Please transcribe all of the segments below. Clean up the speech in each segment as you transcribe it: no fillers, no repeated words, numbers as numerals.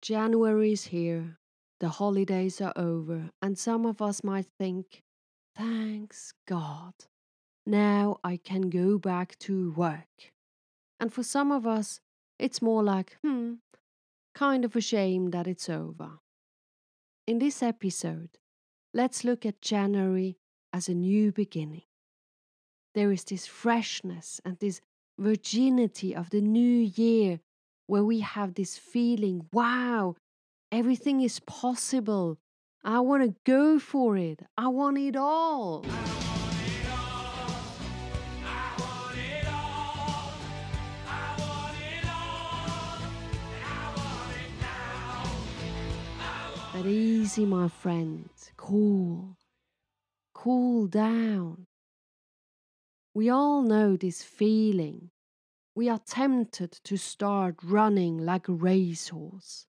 January is here, the holidays are over, and some of us might think, thanks God, now I can go back to work. And for some of us, it's more like, kind of a shame that it's over. In this episode, let's look at January as a new beginning. There is this freshness and this virginity of the new year where we have this feeling, wow, everything is possible. I want to go for it. I want it all. But easy, my friend. Cool. Cool down. We all know this feeling. We are tempted to start running like a racehorse.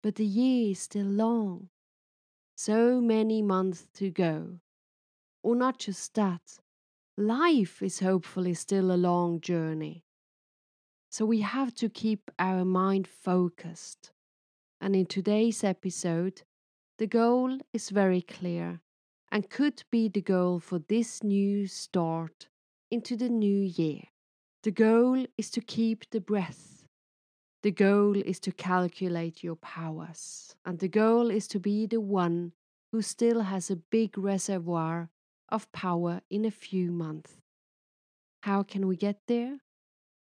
But the year is still long. So many months to go. Or not just that, life is hopefully still a long journey. So we have to keep our mind focused. And in today's episode, the goal is very clear and could be the goal for this new start into the new year. The goal is to keep the breath. The goal is to calculate your powers. And the goal is to be the one who still has a big reservoir of power in a few months. How can we get there?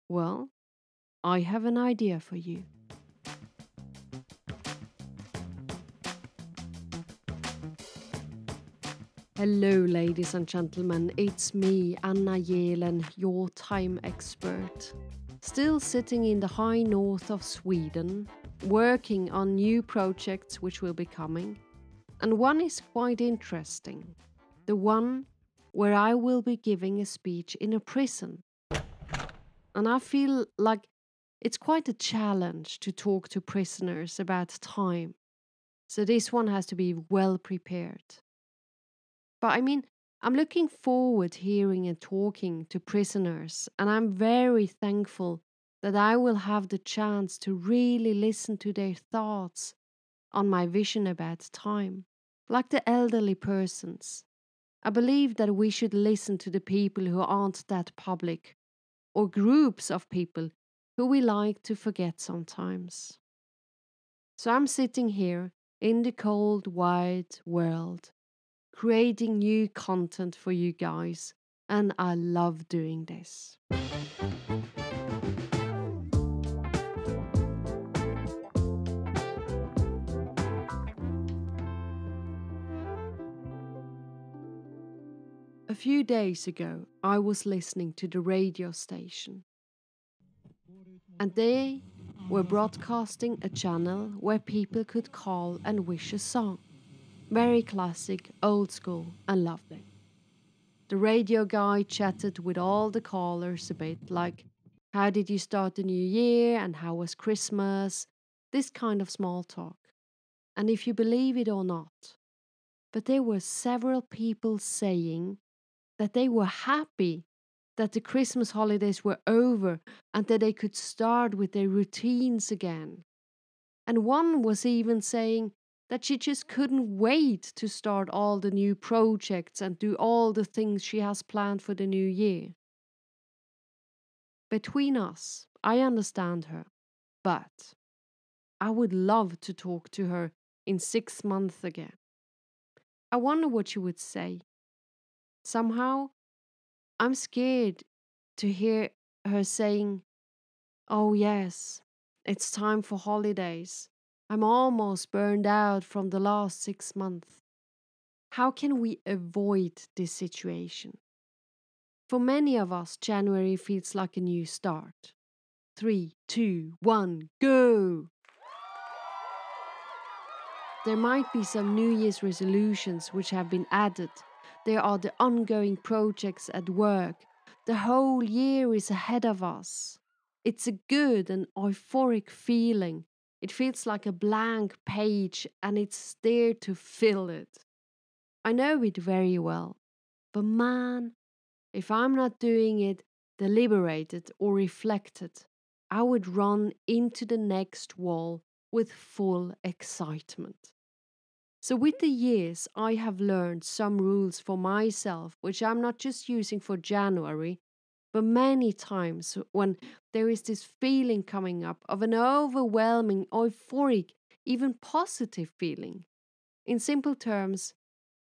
Well, I have an idea for you. Hello, ladies and gentlemen, it's me, Jelen, your time expert. Still sitting in the high north of Sweden, working on new projects which will be coming. And one is quite interesting. The one where I will be giving a speech in a prison. And I feel like it's quite a challenge to talk to prisoners about time. So this one has to be well prepared. But I'm looking forward hearing and talking to prisoners, and I'm very thankful that I will have the chance to really listen to their thoughts on my vision about time. Like the elderly persons, I believe that we should listen to the people who aren't that public, or groups of people who we like to forget sometimes. So I'm sitting here in the cold, wide world, creating new content for you guys, and I love doing this. A few days ago, I was listening to the radio station, and they were broadcasting a channel where people could call and wish a song. Very classic, old school, and lovely. The radio guy chatted with all the callers a bit, like, how did you start the new year and how was Christmas? This kind of small talk. And if you believe it or not, but there were several people saying that they were happy that the Christmas holidays were over and that they could start with their routines again. And one was even saying that she just couldn't wait to start all the new projects and do all the things she has planned for the new year. Between us, I understand her, but I would love to talk to her in 6 months again. I wonder what she would say. Somehow, I'm scared to hear her saying, oh, yes, it's time for holidays. I'm almost burned out from the last 6 months. How can we avoid this situation? For many of us, January feels like a new start. 3, 2, 1, go! There might be some New Year's resolutions which have been added. There are the ongoing projects at work. The whole year is ahead of us. It's a good and euphoric feeling. It feels like a blank page and it's there to fill it. I know it very well. But man, if I'm not doing it deliberated or reflected, I would run into the next wall with full excitement. So, with the years, I have learned some rules for myself, which I'm not just using for January, but many times when there is this feeling coming up of an overwhelming, euphoric, even positive feeling. In simple terms,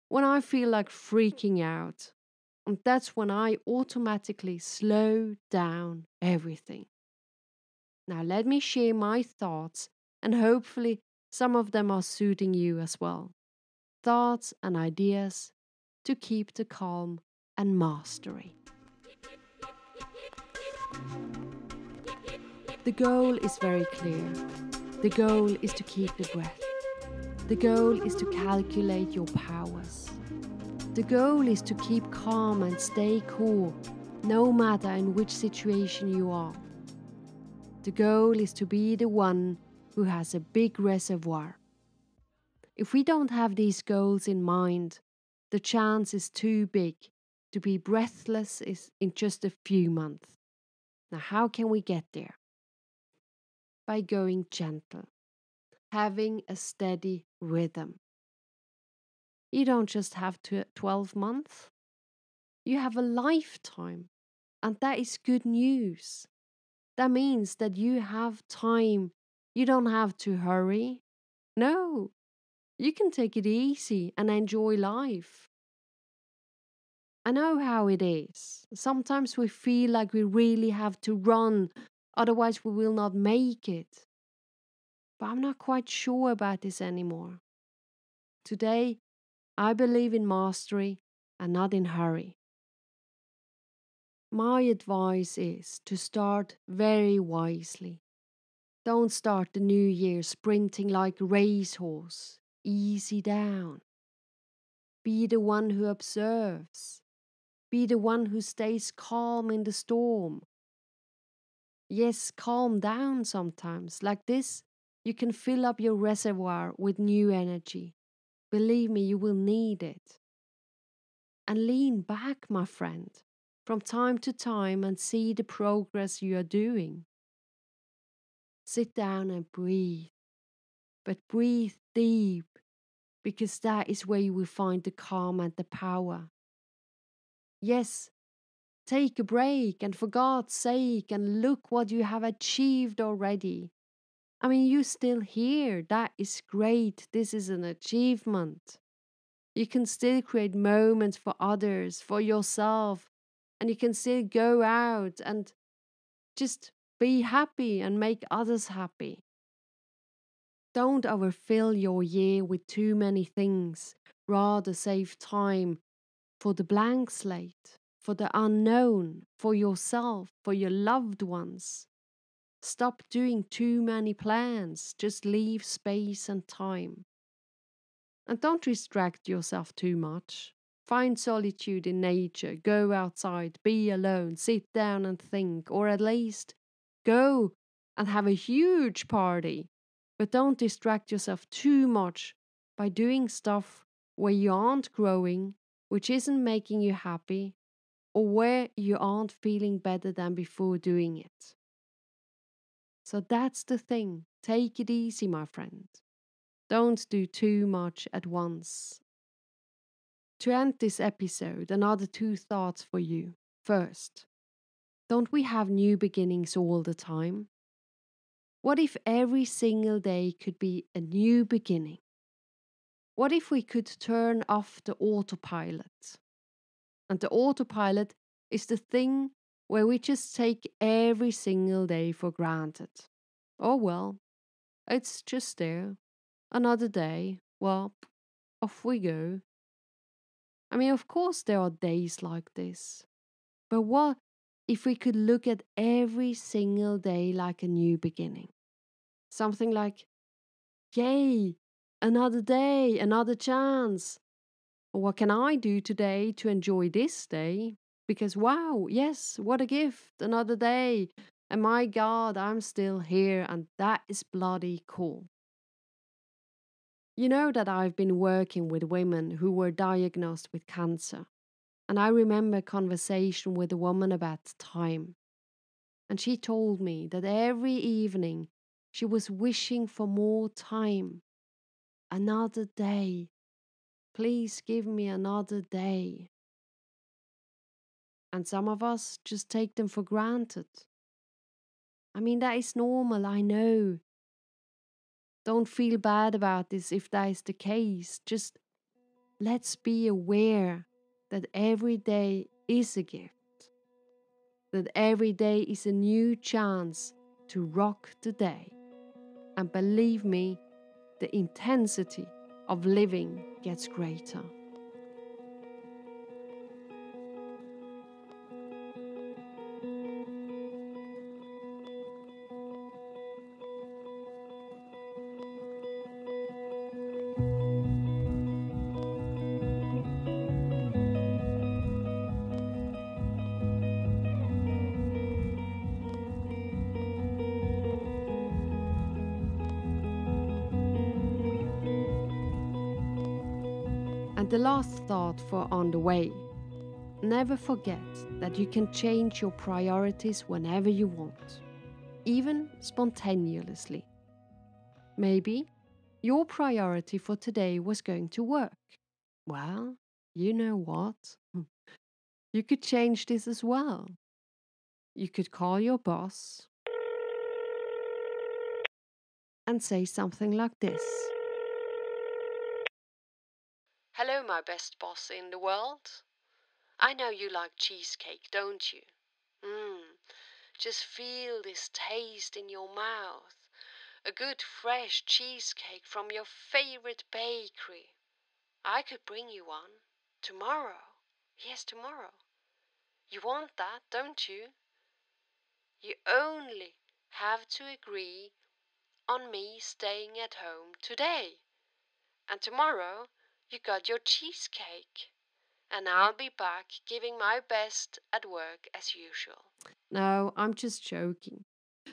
when I feel like freaking out, and that's when I automatically slow down everything. Now, let me share my thoughts, and hopefully, some of them are suiting you as well. Thoughts and ideas to keep the calm and mastery. The goal is very clear. The goal is to keep the breath. The goal is to calculate your powers. The goal is to keep calm and stay cool, no matter in which situation you are. The goal is to be the one who has a big reservoir. If we don't have these goals in mind, the chance is too big to be breathless in just a few months. Now, how can we get there? By going gentle, having a steady rhythm. You don't just have 12 months, you have a lifetime, and that is good news. That means that you have time, you don't have to hurry. No, you can take it easy and enjoy life. I know how it is. Sometimes we feel like we really have to run, otherwise, we will not make it. But I'm not quite sure about this anymore. Today, I believe in mastery and not in hurry. My advice is to start very wisely. Don't start the new year sprinting like a racehorse. Easy down. Be the one who observes. Be the one who stays calm in the storm. Yes, calm down sometimes. Like this, you can fill up your reservoir with new energy. Believe me, you will need it. And lean back, my friend, from time to time and see the progress you are doing. Sit down and breathe, but breathe deep, because that is where you will find the calm and the power. Yes, take a break, and for God's sake, and look what you have achieved already. I mean, you're still here. That is great. This is an achievement. You can still create moments for others, for yourself, and you can still go out and just be happy and make others happy. Don't overfill your year with too many things. Rather save time for the blank slate, for the unknown, for yourself, for your loved ones. Stop doing too many plans. Just leave space and time. And don't distract yourself too much. Find solitude in nature. Go outside, be alone, sit down and think, or at least go and have a huge party. But don't distract yourself too much by doing stuff where you aren't growing, which isn't making you happy, or where you aren't feeling better than before doing it. So that's the thing. Take it easy, my friend. Don't do too much at once. To end this episode, another two thoughts for you. First, don't we have new beginnings all the time? What if every single day could be a new beginning? What if we could turn off the autopilot? And the autopilot is the thing where we just take every single day for granted. Oh well, it's just there. Another day. Well, off we go. I mean, of course, there are days like this. But what if we could look at every single day like a new beginning? Something like, yay, another day, another chance. What can I do today to enjoy this day? Because wow, yes, what a gift, another day. And my God, I'm still here, and that is bloody cool. You know that I've been working with women who were diagnosed with cancer. And I remember a conversation with a woman about time. And she told me that every evening She was wishing for more time. Another day. Please give me another day. And some of us just take them for granted. I mean, that is normal, I know. Don't feel bad about this if that is the case. Just let's be aware that every day is a gift. That every day is a new chance to rock the day. And believe me, the intensity of living gets greater. And the last thought for on the way. Never forget that you can change your priorities whenever you want, even spontaneously. Maybe your priority for today was going to work. Well, you know what? You could change this as well. You could call your boss and say something like this. Hello, my best boss in the world. I know you like cheesecake, don't you? Just feel this taste in your mouth. A good fresh cheesecake from your favorite bakery. I could bring you one. Tomorrow. Yes, tomorrow. You want that, don't you? You only have to agree on me staying at home today. And tomorrow you got your cheesecake. And I'll be back giving my best at work as usual. No, I'm just joking.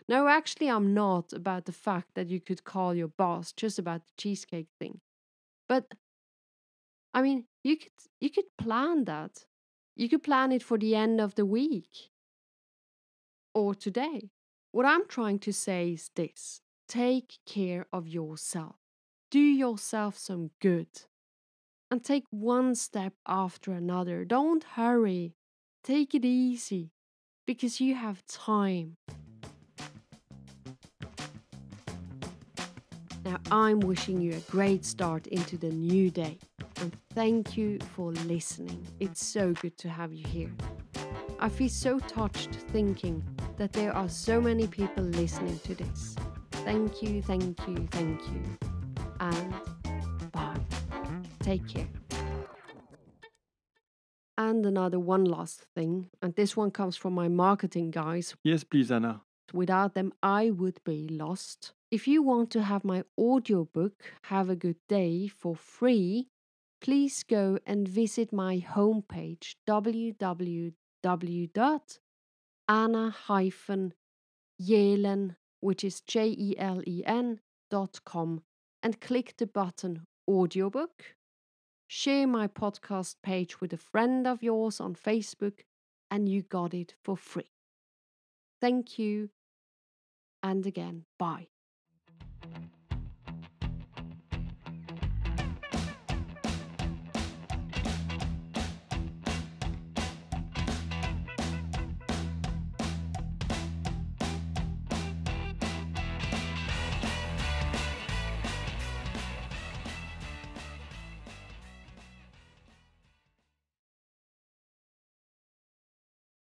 No, actually, I'm not about the fact that you could call your boss, just about the cheesecake thing. But I mean, you could plan that. You could plan it for the end of the week or today. What I'm trying to say is this: take care of yourself. Do yourself some good. And take one step after another. Don't hurry. Take it easy because you have time. Now, I'm wishing you a great start into the new day. And thank you for listening. It's so good to have you here. I feel so touched thinking that there are so many people listening to this. Thank you, thank you, thank you. And bye. Take care. And another one last thing, and this one comes from my marketing guys. Yes, please, Anna. Without them, I would be lost. If you want to have my audiobook, Have a Good Day, for free, please go and visit my homepage, www.anna-jelen, which is JELEN.com, and click the button Audiobook. Share my podcast page with a friend of yours on Facebook, and you got it for free. Thank you. And again, bye.